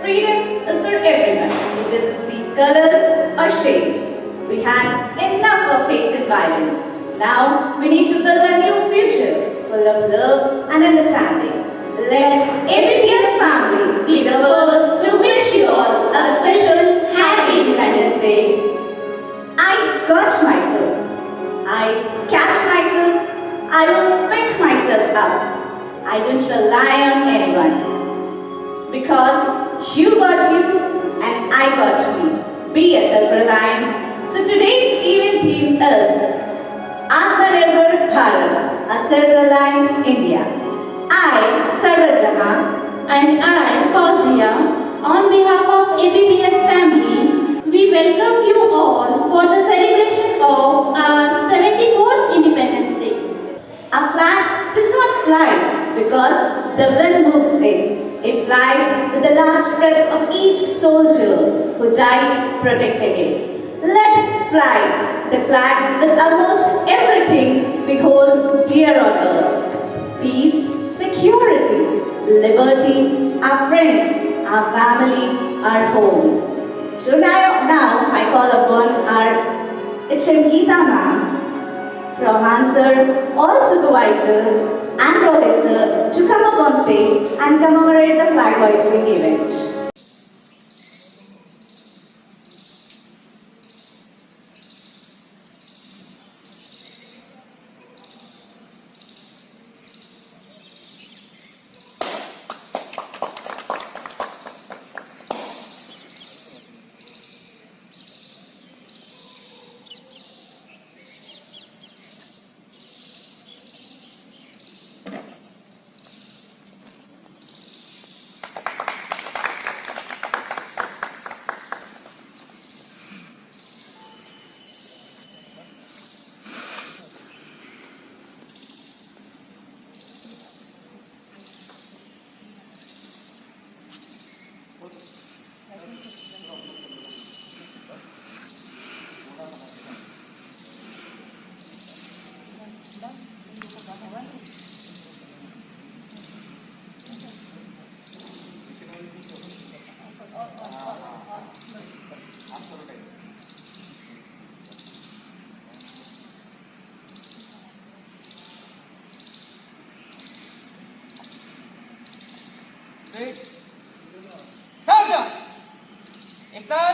Freedom is for everyone. It doesn't see colors or shapes. We had enough of hate and violence. Now we need to build a new future full of love and understanding. Let ABPS family be the first to wish you all a special Happy Independence Day. I got myself. I catch myself. I will pick myself up. I don't rely on anyone. Because you got you and I got me. Be a self-reliant. So today's event theme is Atmanirbhar Bharat, a self-reliant India. I, Sarah Jahan, and I, Fauzia, on behalf of ABPS family, we welcome you all for the celebration of our 74th Independence Day. Our flag does not fly because the wind moves it. It flies with the last breath of each soldier who died protecting it. Let it fly, the flag with almost everything we hold dear on earth. Peace, security, liberty, our friends, our family, our home. So now I call upon our HM Geeta ma'am, Chauhan sir, all supervisors and Rohit sir to come up on stage and commemorate the flag hoisting event. Countdown! एक साथ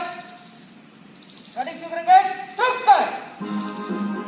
गाड़ी शुरू करेंगे शुरू कर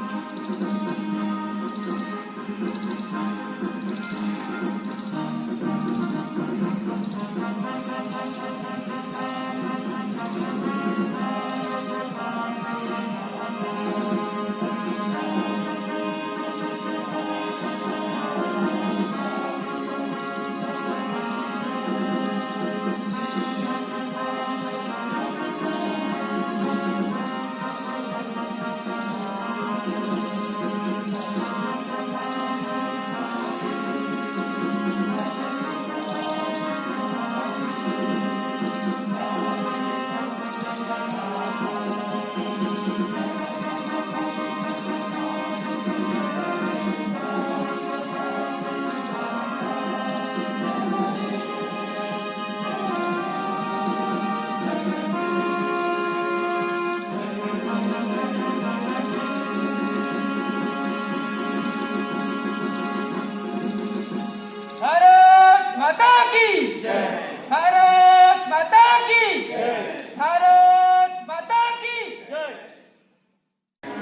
भारत माता की जय भारत माता की जय भारत माता की जय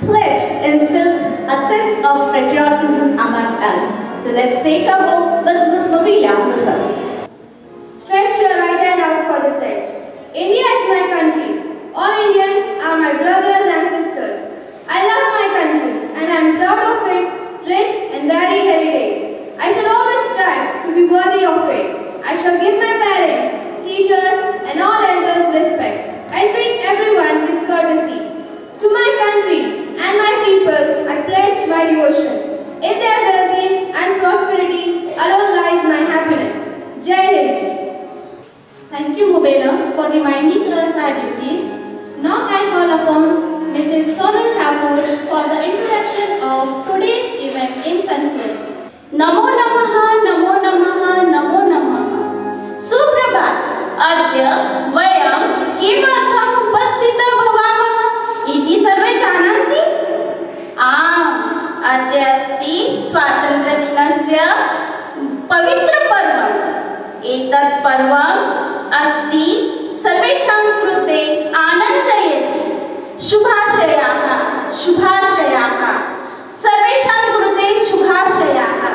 Pledge instills a sense of patriotism among us. So let's take a vote with Ms. Mobila herself. Stretch your right hand out for the pledge. India is my country. All Indians are my brothers and sisters. I love my country and I am proud of its rich and varied heritage. I shall always strive to be worthy of it. I shall give my parents, teachers and all elders respect and treat everyone with courtesy. To my country and my people I pledge my devotion. In their well-being and prosperity alone lies my happiness. Jai Hind. Thank you, Mobila, for reminding us our duties. Now I call upon Mrs. Sonal Thakur for the introduction of today's event in Sanskrit. Namo Namaha, Namo Namaha, Namo Namaha. Suprabhat, Adya किमर्थम् उपस्थितः भवामः इति सर्वे जानन्ति? आम्, अद्य अस्ति स्वातन्त्र्यदिनस्य पवित्रपर्व। एतत् पर्व अस्ति सर्वेषां कृते आनन्दयति। शुभाशयाः, शुभाशयाः, सर्वेषां कृते शुभाशयाः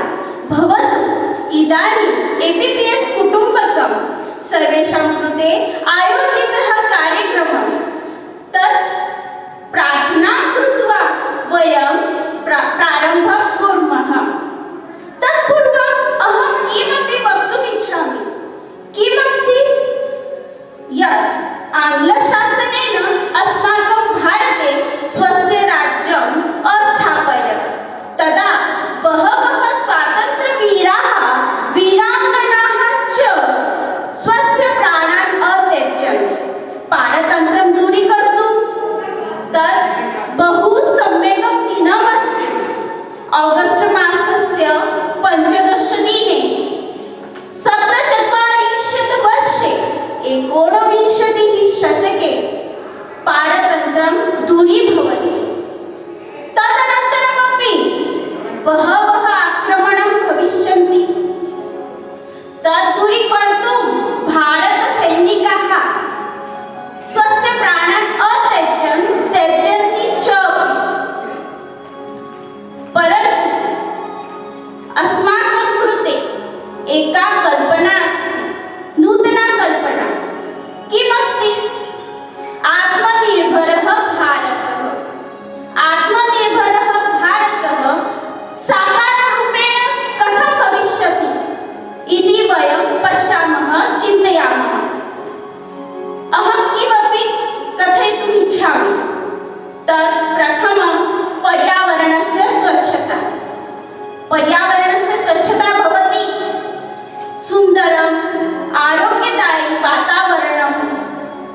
भवतु। इदानीम् APPS कुटुम्बकं सर्वेषां कृते आयोजितः कार्यक्रमः तत् प्रार्थनां कृत्वा वयं प्रारम्भं कुर्मः। तत्पूर्वम् अहं किमपि वक्तुम् इच्छामि। किमस्ति यत् आङ्ग्लशासनेन अस्माकं भारते स्वस्य राज्यम् अस्थापयत्। तदा बहवः स्वातन्त्र्यवीराः वीराङ्गनाः च स्वस्य प्राणान् अत्यजन् पारतन्त्रं दूरीकर्तुं। तत् बहु सम्यक् दिनमस्ति। आगस्ट् मासस्य 15 दिने 47 वर्षे 19 शतके पारतन्त्रं दूरीभवति। तदनन्तरमपि बहवः आक्रमणं भविष्यन्ति। तत् दूरीकर्तुं भारतसैनिकाः स्वस्य प्राणान् त्यजन्ति च। परन्तु अस्माकं कृते एका कल्पना अस्ति, नूतना कल्पना। किमस्ति? आत्मनिर्भरः भारतः। आत्मनिर्भरः भारतः साकाररूपेण कथं भविष्यति इति वयं पश्यामः, चिन्तयामः। अहं किमपि कथयितुम् इच्छामि। तत् प्रथमं पर्यावरणस्य स्वच्छता। पर्यावरणस्य स्वच्छता भवति सुन्दरम् आरोग्यदायी वातावरणं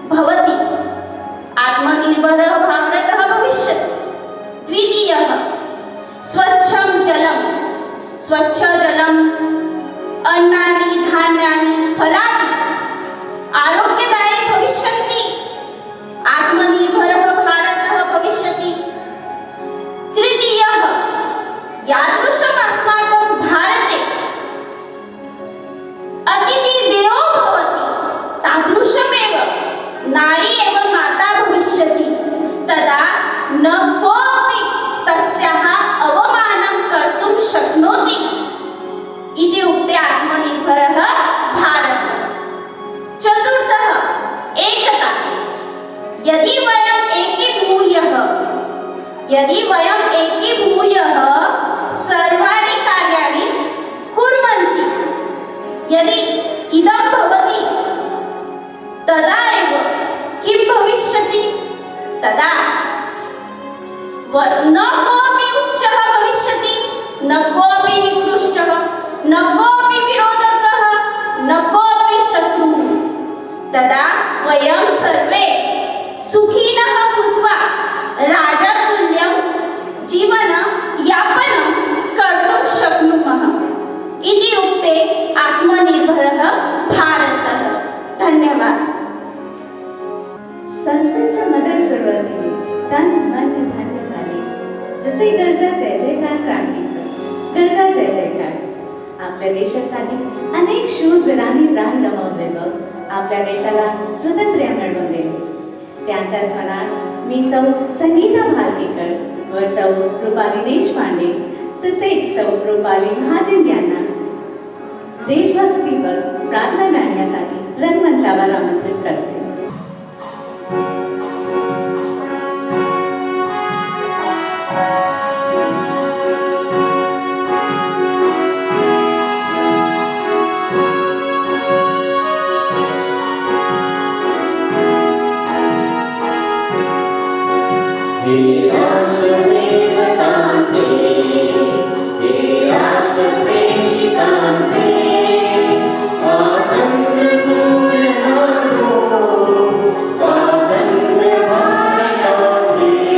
भवति। आत्मनिर्भरः भारतः भविष्यति। द्वितीयः स्वच्छं जलं। स्वच्छजलम् अन्नानि धान्यानि फलानि आरोग्यदायी भविष्यन्ति। आत्मनिर्भरः भारतः भविष्यति। तृतीयः यादृशम् अस्माकं भारते अतिथिदेवो भवति तादृशमेव नारी एव माता भविष्यति। तदा न कोऽपि तस्याः अवमानं कर्तुं शक्नोति इति उक्ते आत्मनिर्भरः भारतः। चतुर्थः एकता। यदि वयम् एकीभूयः सर्वाणि कार्याणि कुर्वन्ति, यदि इदं भवति, तदा एव किं भविष्यति? तदा न कोऽपि उच्चः भविष्यति, न कोऽपि निकृष्टः, न कोऽपि विरोधकः, न कोऽपि शत्रुः। तदा वयं सर्वे सुखिनः भूत्वा राजतुल्यं जीवनयापनं कर्तुं शक्नुमः इति उक्ते आत्मनिर्भरः भारतः। धन्यवाद। संस्कृतच्या मधुर सुरुवातीने तन मन धान्य झाले. जसे गरजा जय जयकार क्रांतीचं, गरजा जय जयकार. आपल्या देशासाठी अनेक शूर वीरांनी प्राण गमावलेलं, आपल्या देशाला स्वातंत्र्य मिळवून दिले. त्यांच्या स्मरणात मी सौ संगीता भालकेकर व सौ रुपाली देशपांडे तसेच सौ रुपाली महाजन यांना देशभक्तीवर प्रार्थना गाण्यासाठी रंगमंचावर आमंत्रित करते. हे राष्ट्रदेवतांचे, हे राष्ट्रप्रेषितांचे, आचंद्र सूर्यनारो स्वातंत्र्य भारताचे.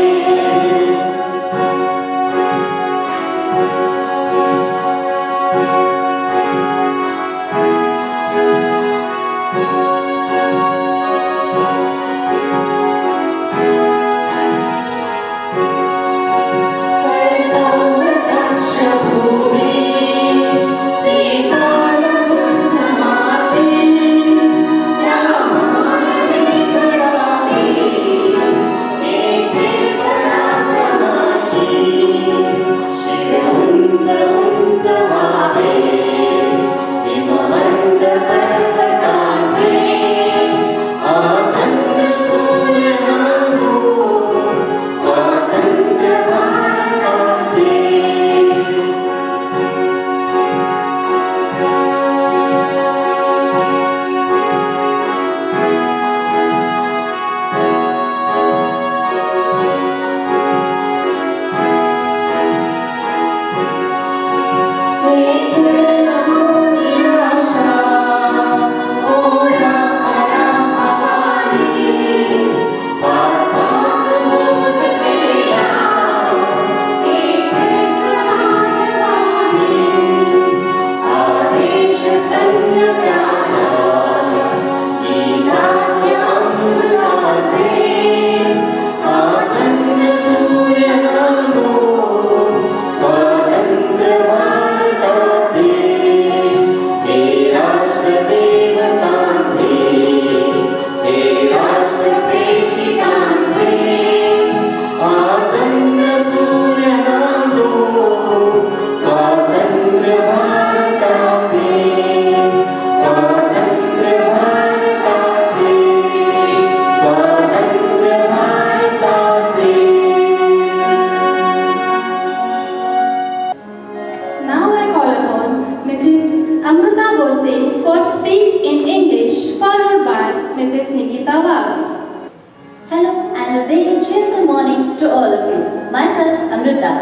cheerful morning to all of you. Myself, Amrita.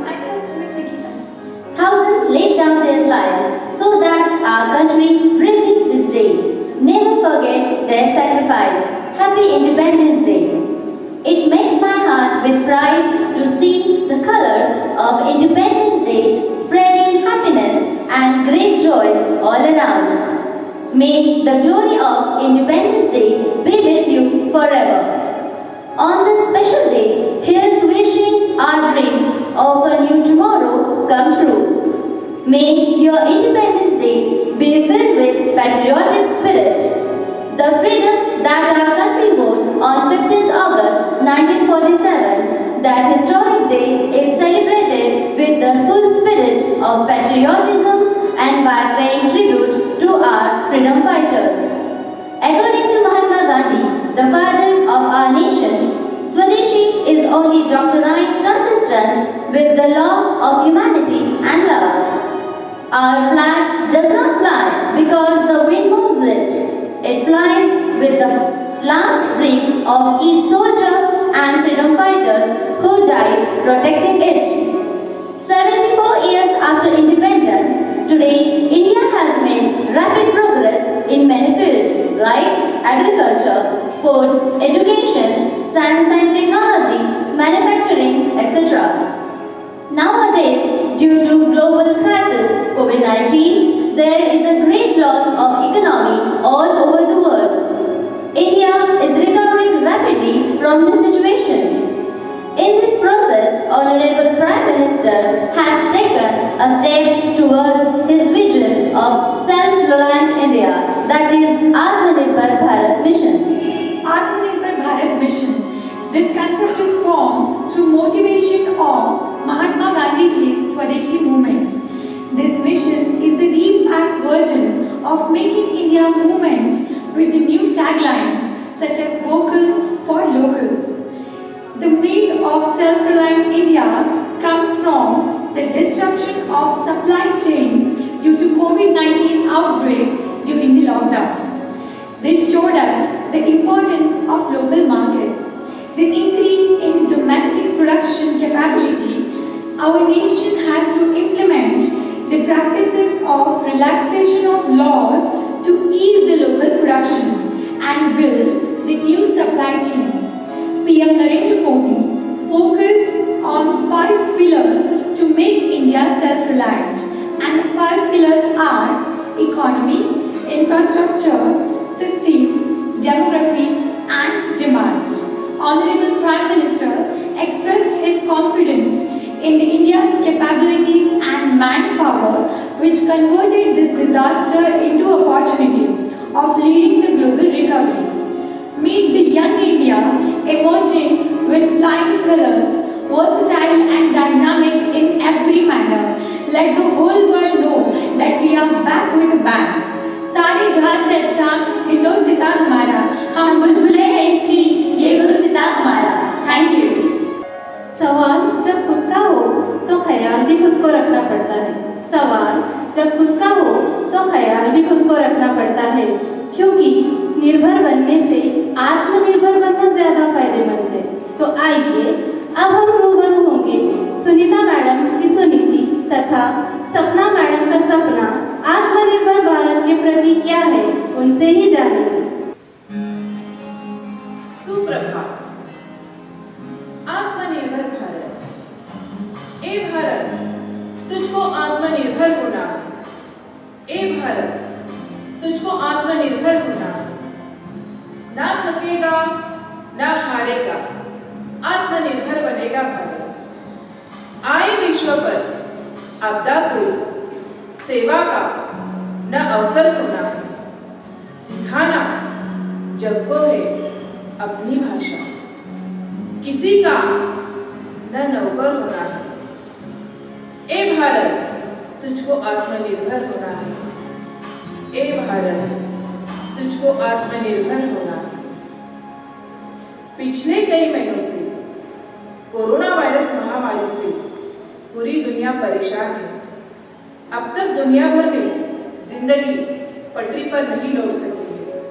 Myself, Miss Nikita. Thousands laid down their lives so that our country breathes this day. Never forget their sacrifice. Happy Independence Day. It makes my heart with pride to see the colors of Independence Day spreading happiness and great joys all around. May the glory of Independence Day be with you forever. On this special day, here's wishing our dreams of a new tomorrow come true. May your Independence Day be filled with patriotic spirit. The freedom that our country won on 15th August 1947, that historic day is celebrated with the full spirit of patriotism and by paying tribute to our freedom fighters. According to Mahatma Gandhi, the father of our nation, Swadeshi is only doctrine consistent with the law of humanity and love. Our flag does not fly because the wind moves it. It flies with the last breath of each soldier and freedom fighters who died protecting it. 74 years after independence, today India has made rapid progress in many fields like agriculture, sports, education, science and technology, manufacturing, etc. Nowadays, due to global crisis COVID-19, there is a great loss of economy all over the world. India is recovering rapidly from this situation. In this process, Honorable Prime Minister has taken a step towards his vision of self-reliant India, that is Atmanirbhar Bharat Mission. Atmanirbhar Bharat Mission. This concept is formed through motivation of Mahatma Gandhiji's Swadeshi movement. This mission is the revamped version of Making India movement with the new taglines such as Vocal for Local. The myth of self-reliant India comes from the disruption of supply chains due to COVID-19 outbreak during the lockdown. This showed us the importance of local markets, the increase in domestic production capability. Our nation has to implement the practices of relaxation of laws to ease the local production and build the new supply chains. PM Narendra Modi focused on 5 pillars to make India self-reliant, and the 5 pillars are economy, infrastructure, system, demography and demand. Honorable Prime Minister expressed his confidence in the India's capabilities and manpower, which converted this disaster into opportunity of leading the global recovery. Meet the young India emerging with flying colors, versatile and dynamic in every manner. Let the whole world know that we are back with a bang. सारे जहां से अच्छा हिंदोस्तान हमारा, हम बुलबुलें हैं इसकी, ये हिंदोस्तान हमारा. Thank you. सवाल जब खुद का हो तो ख्याल भी खुद को रखना पड़ता है. सवाल जब खुद का हो तो ख्याल भी खुद को रखना पड़ता है, क्योंकि निर्भर बनने से आत्मनिर्भर बनना ज्यादा फायदेमंद है. तो आइए अब हम रूबरू होंगे सुनीता मैडम की सुनीति तथा सपना मैडम का सपना आत्मनिर्भर भारत के प्रति क्या है, उनसे ही जानेंगे. सुप्रभात. आत्मनिर्भर भारत. ए भारत, तुझको आत्मनिर्भर होना है. ए भारत, तुझको आत्मनिर्भर होना है. ना थकेगा, ना हारेगा, आत्मनिर्भर बनेगा भारत. आए विश्व पर आपदा को सेवा का न अवसर होना है. सिखाना जब को है अपनी भाषा. किसी का न नौकर होना है. ए भारत, तुझको आत्मनिर्भर होना है. ए भारत, तुझको आत्मनिर्भर होना है. पिछले कई महीनों से कोरोना वायरस महामारी से पूरी दुनिया परेशान है. अब तक दुनिया भर में जिंदगी पटरी पर नहीं लौट सकी है.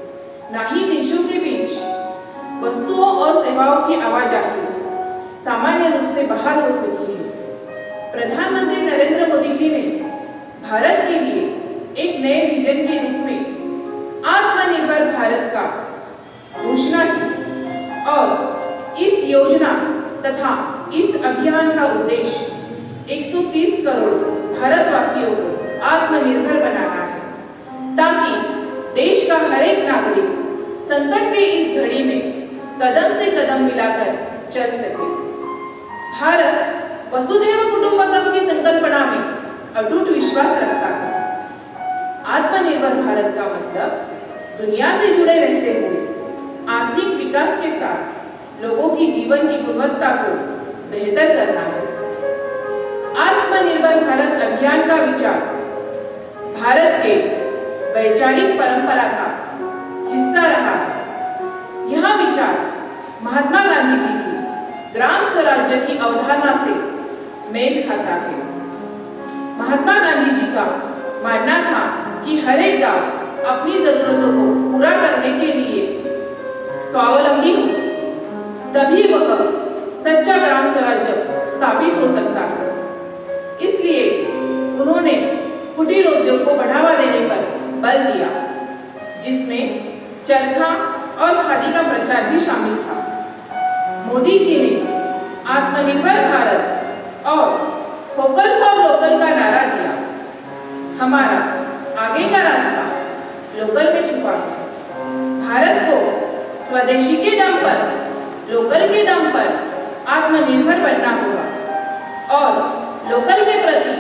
ना ही देशों के बीच वस्तुओं और सेवाओं की आवाजाही सामान्य रूप से बहाल हो सकी है। प्रधानमंत्री नरेंद्र मोदी जी ने भारत के लिए एक नए विजन के रूप में आत्मनिर्भर भारत का घोषणा की और इस योजना तथा इस अभियान का उद्देश्य 130 करोड़ भारतवासियों को आत्मनिर्भर बनाना है, ताकि देश का हर एक नागरिक संकट के इस घड़ी में कदम से कदम मिलाकर चल सके। भारत वसुधैव कुटुंबकम की संकल्पना में अटूट विश्वास रखता है। आत्मनिर्भर भारत का मतलब दुनिया से जुड़े रहते हुए आर्थिक विकास के साथ लोगों की जीवन की गुणवत्ता को बेहतर करना है। आत्मनिर्भर भारत अभियान का विचार भारत के वैचारिक परंपरा का हिस्सा रहा है। यह विचार महात्मा गांधी जी की ग्राम स्वराज्य की अवधारणा से मेल खाता है। महात्मा गांधी जी का मानना था कि हर एक गांव अपनी जरूरतों को पूरा करने के लिए स्वावलंबी हो, तभी वह सच्चा ग्राम स्वराज्य स्थापित हो सकता है। इसलिए उन्होंने कुटीर उद्योग को बढ़ावा देने पर बल दिया, जिसमें चरखा और खादी का प्रचार भी शामिल था। मोदी जी ने आत्मनिर्भर भारत और वोकल फॉर लोकल का नारा दिया। हमारा आगे का रास्ता लोकल में छुपा है। भारत को स्वदेशी के दम पर, लोकल के दम पर आत्मनिर्भर बनना होगा और लोकल के प्रति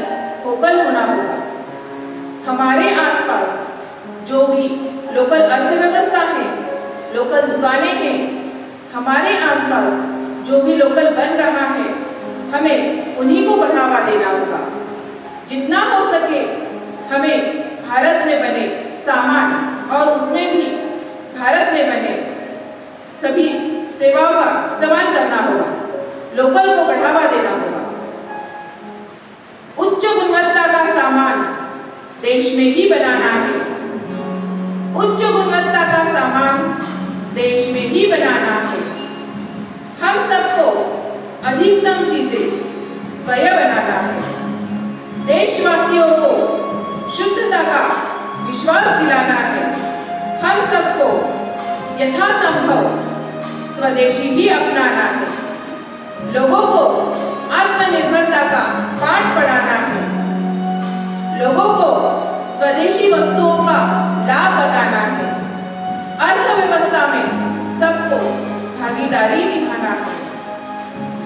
वोकल होना होगा। हमारे आसपास जो भी लोकल अर्थव्यवस्था है, लोकल दुकानें हैं, हमारे आसपास जो भी लोकल बन रहा है, हमें उन्हीं को बढ़ावा देना होगा। जितना हो सके हमें भारत में बने सामान और उसमें भी भारत में बने सभी सेवाओं का इस्तेमाल करना होगा, लोकल को बढ़ावा देना होगा। उच्च गुणवत्ता का सामान देश में ही बनाना है। उच्च गुणवत्ता का सामान देश में ही बनाना है। हम सबको अधिकतम चीजें स्वयं बनाना है। देशवासियों को शुद्धता का विश्वास दिलाना है। हम सबको यथासंभव स्वदेशी ही अपनाना है। लोगों को आत्मनिर्भरता का पाठ पढ़ाना है। लोगों को स्वदेशी वस्तुओं का लाभ बताना है। अर्थव्यवस्था में सबको भागीदारी निभाना है।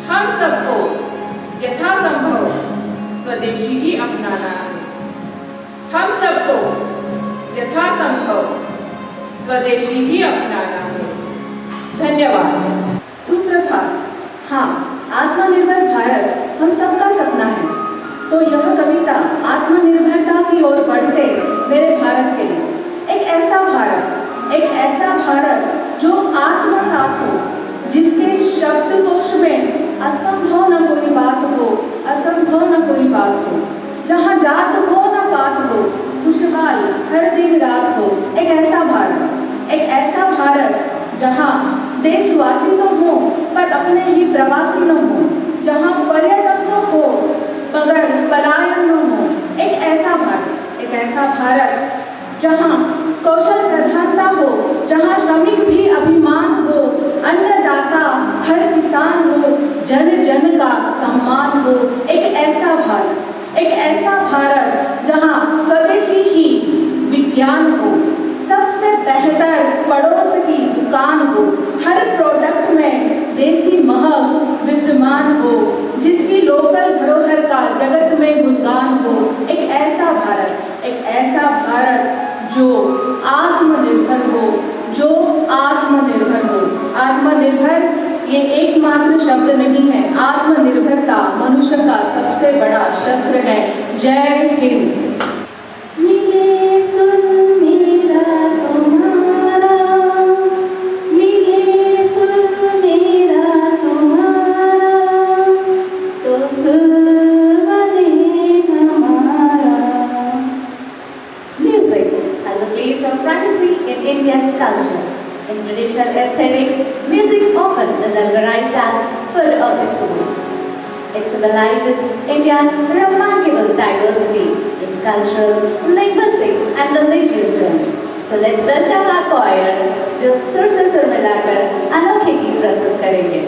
हम सबको यथासंभव स्वदेशी ही अपनाना है। हम सबको यथासंभव स्वदेशी ही अपनाना है। धन्यवाद। सुप्रभात। हाँ, आत्मनिर्भर भारत हम सबका सपना है। तो यह कविता आत्मनिर्भरता की ओर बढ़ते मेरे भारत के लिए एक ऐसा भारत जो आत्मसात हो, जिसके शब्दकोश में असंभव न कोई बात हो, असंभव न कोई बात हो, जहाँ जात हो न पात हो, खुशहाल हर दिन रात हो। एक ऐसा भारत जहाँ देशवासी तो हो पर अपने ही प्रवासी न हो, जहाँ पर्यटक तो हो मगर पलायन न हो। एक ऐसा भारत जहाँ कौशल प्रधानता हो, जहाँ श्रमिक भी अभिमान हो, अन्नदाता हर किसान हो, जन जन का सम्मान हो। एक ऐसा भारत जहाँ स्वदेशी ही विज्ञान हो, सबसे बेहतर पड़ोस की दुकान हो, हर प्रोडक्ट में देसी महक विद्यमान हो, जिसकी लोकल धरोहर का जगत में गुणगान हो। एक ऐसा भारत जो आत्मनिर्भर हो। आत्मनिर्भर ये एकमात्र शब्द नहीं है, आत्मनिर्भरता मनुष्य का सबसे बड़ा शस्त्र है। जय हिंद। मिले सुन मेरा तुम्हारा, मिले सुन मेरा तुम्हारा, तो सुर बने हमारा। Music as a place of privacy in Indian culture. In traditional aesthetics, music often is algorithed as food of the soul. It symbolizes India's remarkable diversity in cultural, linguistic and religious terms. So let's welcome our choir जो सुर से सुर मिलाकर अनोखे गीत प्रस्तुत करेंगे.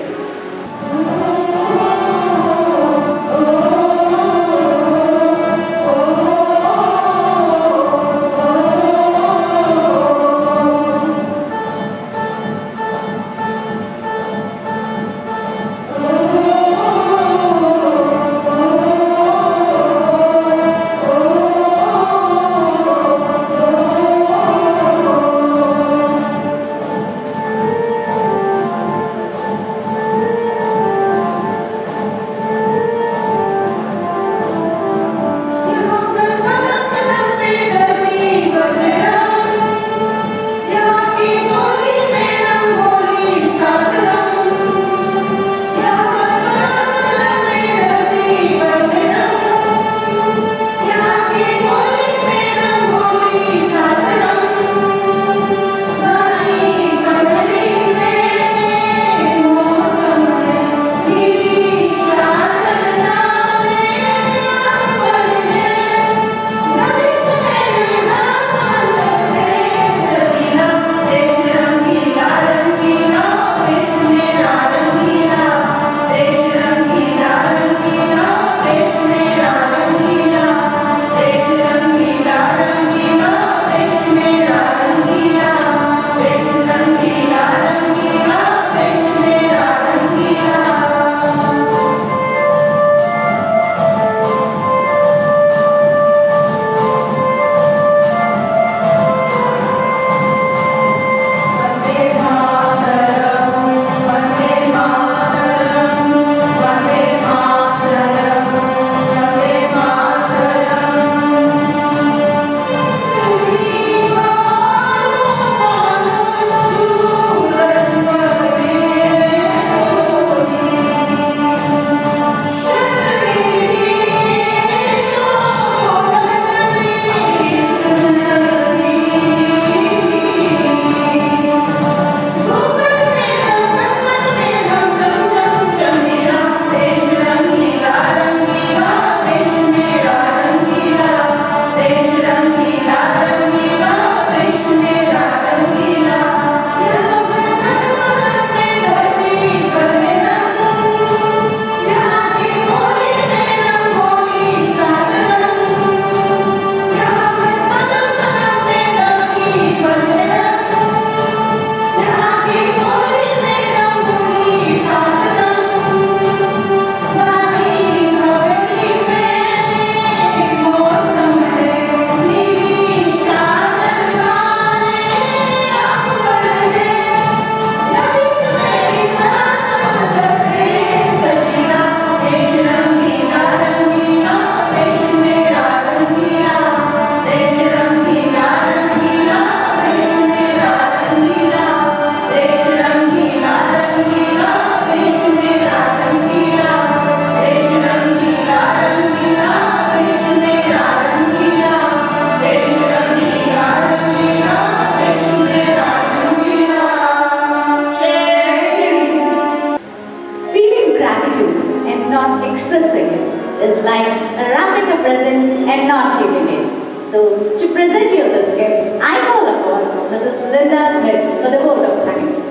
is like wrapping a present and not giving it. So, to present you this gift, I call upon Mrs. Linda Smith for the vote of thanks.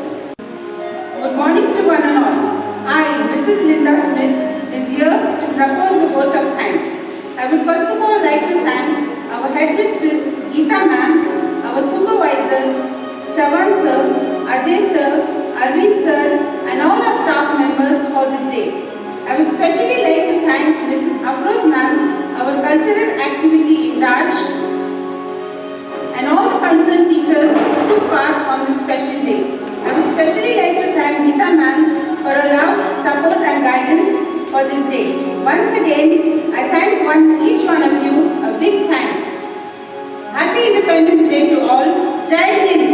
Good morning to one and all. I, Mrs. Linda Smith, is here to propose the vote of thanks. I would first of all like to thank our headmistress, Geeta ma'am, our supervisors, Chavan sir, Ajay sir, Arvind sir, and all our staff members for this day. I would especially like to thank Mrs. Afroz ma'am, our cultural activity in charge, and all the concerned teachers who took part on this special day. I would especially like to thank Geeta ma'am for her love, support and guidance for this day. Once again, I thank each one of you a big thanks. Happy Independence Day to all. Jai Hind.